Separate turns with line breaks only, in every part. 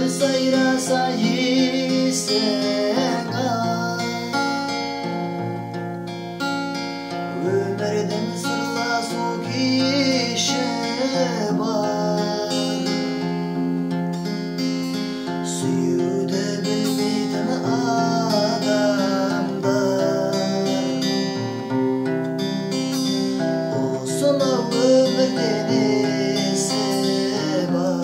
сайраса есің өмірдің сырласу кеші бар сүюді білмейтін адамдар осынау өмірден есі бар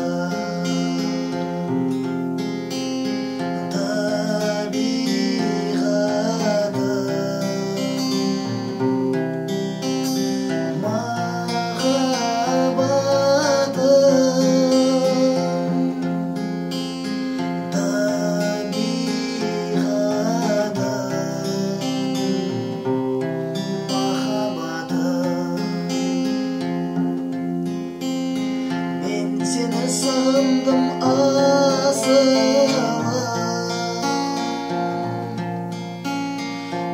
Seni sağındım asılı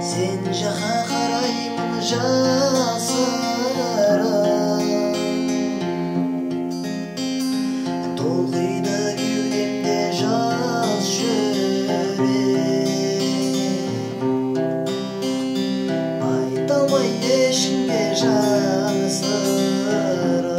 Sen jaha karayımın jasırım Dolgıydı yüreğimde jas жүрек Айталмай ешкімге жаны сырым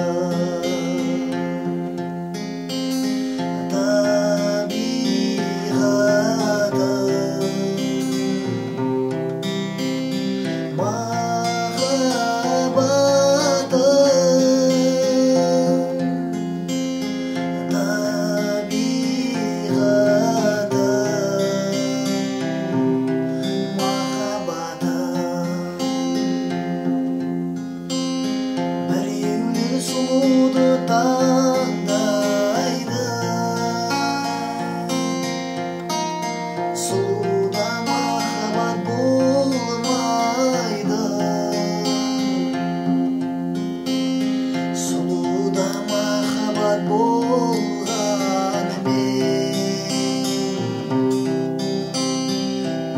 Сұлуды таңдайды Сұлуда махаббат болмайды Сұлуда махаббат болғанымен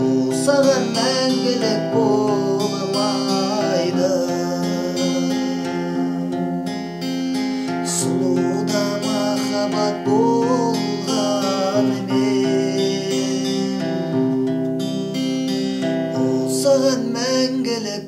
Ол саған мәңгілік болмайды Сұлуда махаббат болғанымен Ол саған мәңгілік